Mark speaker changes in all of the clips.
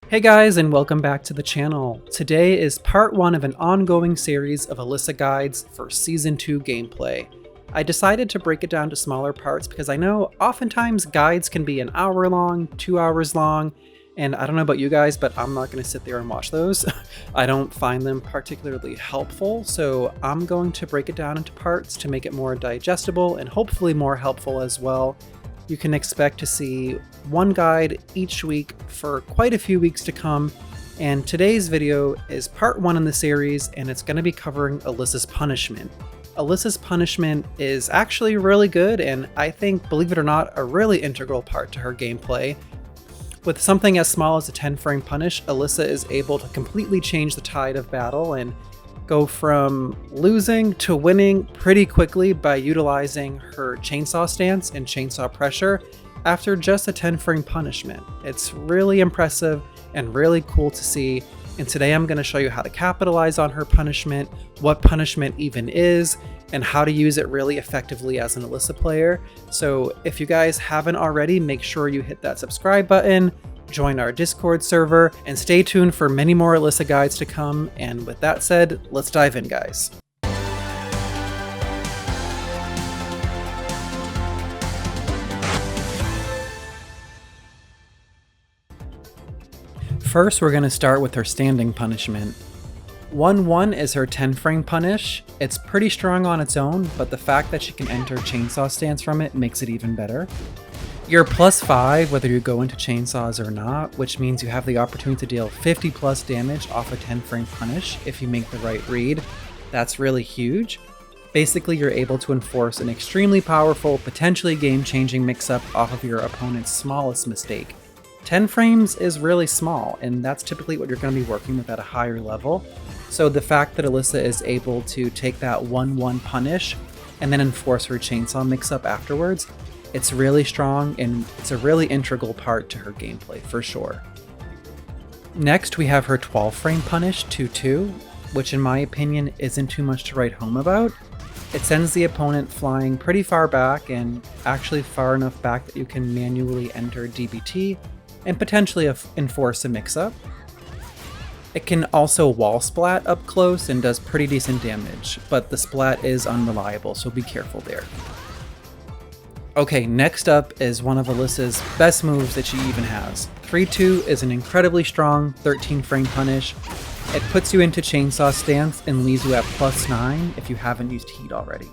Speaker 1: Hey guys, and welcome back to the channel. Today is part 1 of an ongoing series of Alisa guides for Season 2 gameplay. I decided to break it down to smaller parts because I know oftentimes guides can be an hour long, 2 hours long, and I don't know about you guys, but I'm not going to sit there and watch those. I don't find them particularly helpful, so I'm going to break it down into parts to make it more digestible and hopefully more helpful as well. You can expect to see one guide each week for quite a few weeks to come, and today's video is part 1 in the series, and it's going to be covering Alisa's Punishment. Alisa's Punishment is actually really good, and I think, believe it or not, a really integral part to her gameplay. With something as small as a 10-frame punish, Alisa is able to completely change the tide of battle and go from losing to winning pretty quickly by utilizing her chainsaw stance and chainsaw pressure after just a 10-frame punishment. It's really impressive and really cool to see, and today I'm going to show you how to capitalize on her punishment, what punishment even is, and how to use it really effectively as an Alisa player. So if you guys haven't already, make sure you hit that subscribe button, join our Discord server, and stay tuned for many more Alisa guides to come. And with that said, let's dive in, guys. First, we're going to start with her standing punishment. 1-1 is her 10-frame punish. It's pretty strong on its own, but the fact that she can enter chainsaw stance from it makes it even better. You're +5 whether you go into chainsaws or not, which means you have the opportunity to deal 50 plus damage off a 10-frame punish if you make the right read. That's really huge. Basically, you're able to enforce an extremely powerful, potentially game-changing mix-up off of your opponent's smallest mistake. 10 frames is really small, and that's typically what you're going to be working with at a higher level. So the fact that Alisa is able to take that 1-1 punish and then enforce her chainsaw mix-up afterwards, it's really strong, and it's a really integral part to her gameplay, for sure. Next, we have her 12-frame punish, 2-2, which in my opinion isn't too much to write home about. It sends the opponent flying pretty far back, and actually far enough back that you can manually enter DBT and potentially enforce a mix-up. It can also wall splat up close and does pretty decent damage, but the splat is unreliable, so be careful there. Okay, next up is one of Alisa's best moves that she even has. 3-2 is an incredibly strong 13-frame punish. It puts you into chainsaw stance and leaves you at +9 if you haven't used heat already.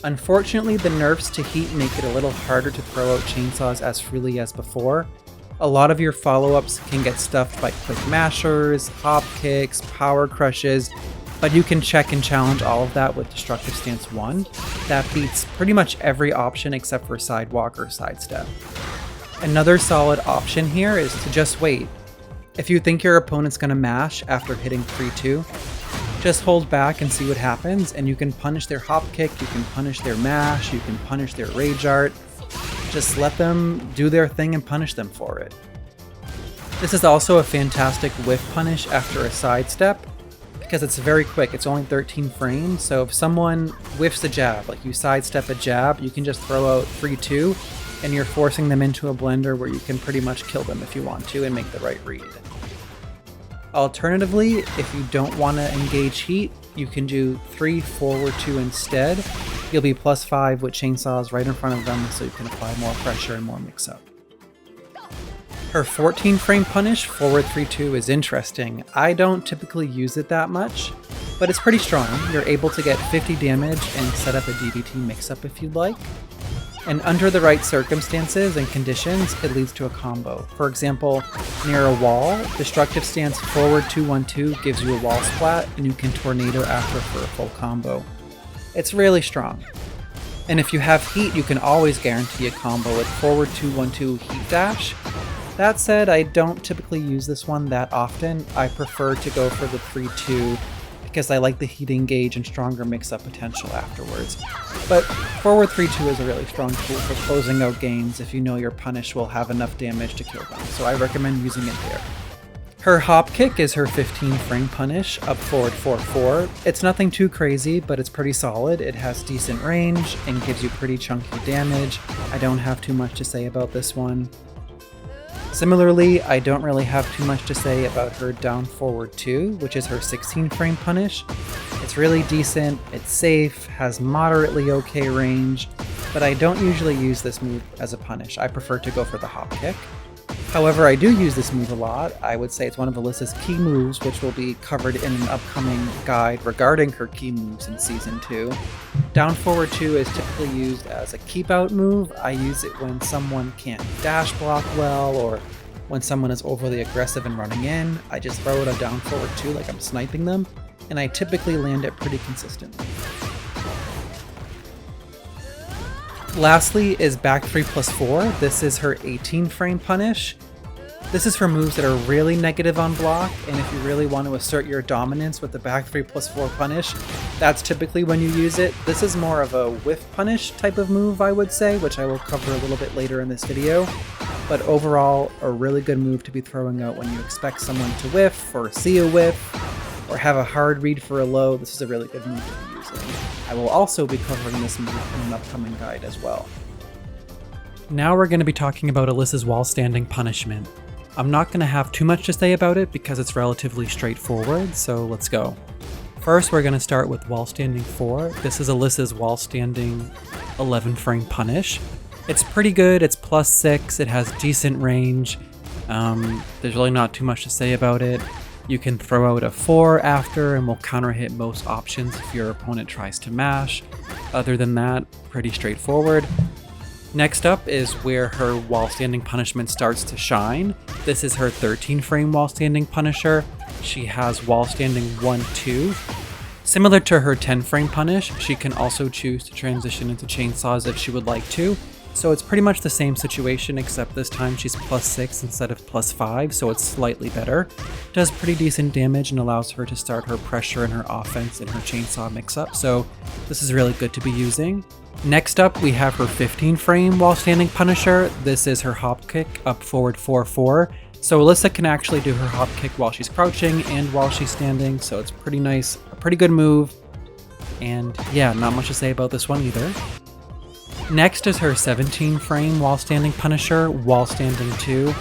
Speaker 1: Unfortunately, the nerfs to heat make it a little harder to throw out chainsaws as freely as before. A lot of your follow-ups can get stuffed by quick mashers, hop kicks, power crushes, but you can check and challenge all of that with Destructive Stance 1. That beats pretty much every option except for Sidewalk or Sidestep. Another solid option here is to just wait. If you think your opponent's going to mash after hitting 3-2, just hold back and see what happens, and you can punish their hop kick, you can punish their mash, you can punish their rage art. Just let them do their thing and punish them for it. This is also a fantastic whiff punish after a sidestep, because it's very quick. It's only 13 frames, so if someone whiffs a jab, like you sidestep a jab, you can just throw out 3-2, and you're forcing them into a blender where you can pretty much kill them if you want to and make the right read. Alternatively, if you don't want to engage heat, you can do 3 forward 2 instead. You'll be +5 with chainsaws right in front of them, so you can apply more pressure and more mix-up. Her 14-frame punish, forward 3-2, is interesting. I don't typically use it that much, but it's pretty strong. You're able to get 50 damage and set up a DBT mix-up if you'd like. And under the right circumstances and conditions, it leads to a combo. For example, near a wall, Destructive Stance forward 2-1-2 gives you a wall splat, and you can tornado after for a full combo. It's really strong. And if you have heat, you can always guarantee a combo with forward 2-1-2 heat dash. That said, I don't typically use this one that often. I prefer to go for the 3-2 because I like the heat engage and stronger mix-up potential afterwards. But forward 3-2 is a really strong tool for closing out games if you know your punish will have enough damage to kill them, so I recommend using it there. Her hop kick is her 15-frame punish, up forward 4-4. It's nothing too crazy, but it's pretty solid. It has decent range and gives you pretty chunky damage. I don't have too much to say about this one. Similarly, I don't really have too much to say about her down forward 2, which is her 16 frame punish. It's really decent, it's safe, has moderately okay range, but I don't usually use this move as a punish. I prefer to go for the hop kick. However, I do use this move a lot. I would say it's one of Alisa's key moves, which will be covered in an upcoming guide regarding her key moves in Season 2. Down forward 2 is typically used as a keep out move. I use it when someone can't dash block well, or when someone is overly aggressive and running in. I just throw it a down forward 2 like I'm sniping them, and I typically land it pretty consistently. Lastly is back 3+4. This is her 18 frame punish. This is for moves that are really negative on block, and if you really want to assert your dominance with the back 3+4 punish, that's typically when you use it. This is more of a whiff punish type of move, I would say, which I will cover a little bit later in this video. But overall, a really good move to be throwing out when you expect someone to whiff, or see a whiff, or have a hard read for a low. This is a really good move to be using. I will also be covering this move in an upcoming guide as well. Now we're going to be talking about Alisa's wall standing punishment. I'm not going to have too much to say about it because it's relatively straightforward, so let's go. First, we're going to start with wall standing 4. This is Alisa's wall standing 11 frame punish. It's pretty good, it's +6, it has decent range. There's really not too much to say about it. You can throw out a 4 after and will counter hit most options if your opponent tries to mash. Other than that, pretty straightforward. Next up is where her wall standing punishment starts to shine. This is her 13 frame wall standing punisher. She has wall standing 1-2. Similar to her 10 frame punish, she can also choose to transition into chainsaws if she would like to. So it's pretty much the same situation, except this time she's +6 instead of +5, so it's slightly better. Does pretty decent damage and allows her to start her pressure and her offense in her chainsaw mix-up, so this is really good to be using. Next up, we have her 15 frame wall standing punisher. This is her hop kick, up forward 4-4. So Alisa can actually do her hop kick while she's crouching and while she's standing, so it's pretty nice, a pretty good move. And yeah, not much to say about this one either. Next is her 17 frame wall standing punisher, wall standing 2.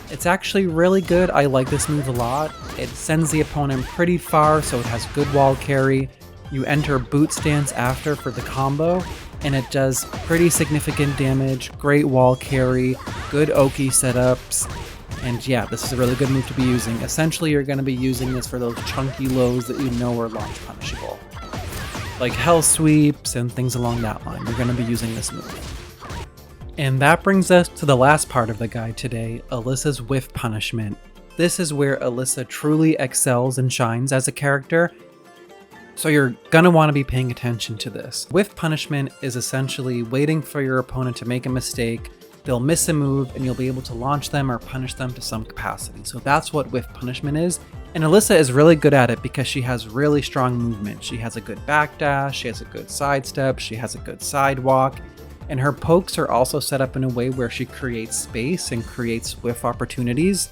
Speaker 1: It's actually really good. I like this move a lot. It sends the opponent pretty far, so it has good wall carry. You enter boot stance after for the combo, and it does pretty significant damage, great wall carry, good Oki setups. And yeah, this is a really good move to be using. Essentially, you're going to be using this for those chunky lows that you know are launch punishable, like hell sweeps and things along that line. You're going to be using this move. And that brings us to the last part of the guide today, Alisa's whiff punishment. This is where Alisa truly excels and shines as a character, so you're going to want to be paying attention to this. Whiff punishment is essentially waiting for your opponent to make a mistake, they'll miss a move, and you'll be able to launch them or punish them to some capacity. So that's what whiff punishment is. And Alisa is really good at it because she has really strong movement. She has a good backdash, she has a good sidestep, she has a good sidewalk, and her pokes are also set up in a way where she creates space and creates whiff opportunities.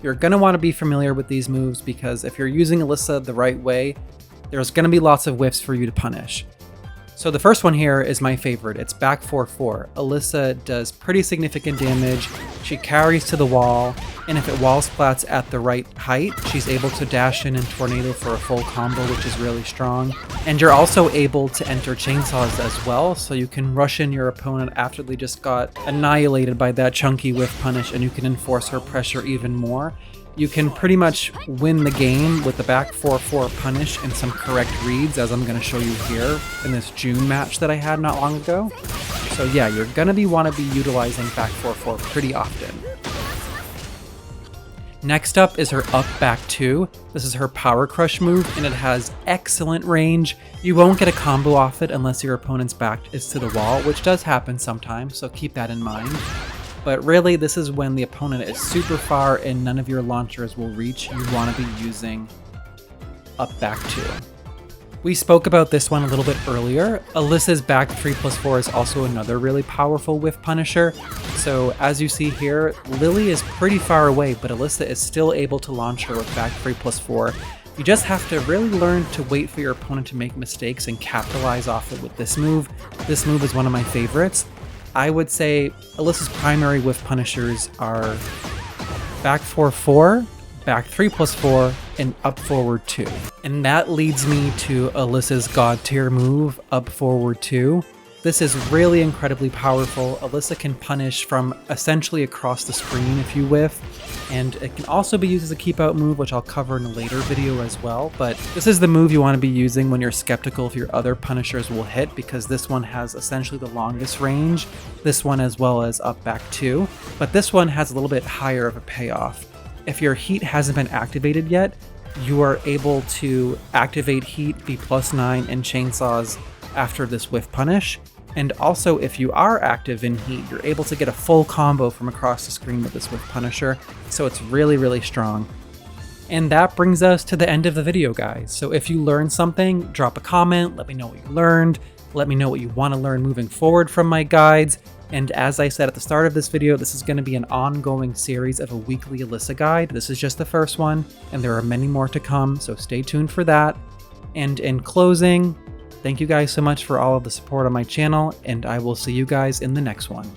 Speaker 1: You're going to want to be familiar with these moves because if you're using Alisa the right way, there's going to be lots of whiffs for you to punish. So the first one here is my favorite. It's back 4-4. Alisa does pretty significant damage. She carries to the wall, and if it wall splats at the right height, she's able to dash in and tornado for a full combo, which is really strong. And you're also able to enter chainsaws as well, so you can rush in your opponent after they just got annihilated by that chunky whiff punish, and you can enforce her pressure even more. You can pretty much win the game with the back 4-4 punish and some correct reads, as I'm going to show you here in this June match that I had not long ago. So yeah, you're going to want to be utilizing back 4-4 pretty often. Next up is her up back 2. This is her power crush move, and it has excellent range. You won't get a combo off it unless your opponent's back is to the wall, which does happen sometimes, so keep that in mind. But really, this is when the opponent is super far and none of your launchers will reach. You want to be using up back 2. We spoke about this one a little bit earlier. Alisa's back 3+4 is also another really powerful whiff punisher. So as you see here, Lily is pretty far away, but Alisa is still able to launch her with back 3+4. You just have to really learn to wait for your opponent to make mistakes and capitalize off it with this move. This move is one of my favorites. I would say Alisa's primary whiff punishers are back 4-4, back 3+4, and up forward 2. And that leads me to Alisa's god tier move, up forward 2. This is really incredibly powerful. Alisa can punish from essentially across the screen if you whiff, and it can also be used as a keep out move, which I'll cover in a later video as well. But this is the move you want to be using when you're skeptical if your other punishers will hit, because this one has essentially the longest range, this one as well as up back 2, but this one has a little bit higher of a payoff. If your heat hasn't been activated yet, you are able to activate heat, be +9, and chainsaws after this whiff punish. And also, if you are active in heat, you're able to get a full combo from across the screen with this whiff punisher, so it's really, really strong. And that brings us to the end of the video, guys. So if you learned something, drop a comment, let me know what you learned, let me know what you want to learn moving forward from my guides. And as I said at the start of this video, this is going to be an ongoing series of a weekly Alisa guide. This is just the first one, and there are many more to come, so stay tuned for that. And in closing, thank you guys so much for all of the support on my channel, and I will see you guys in the next one.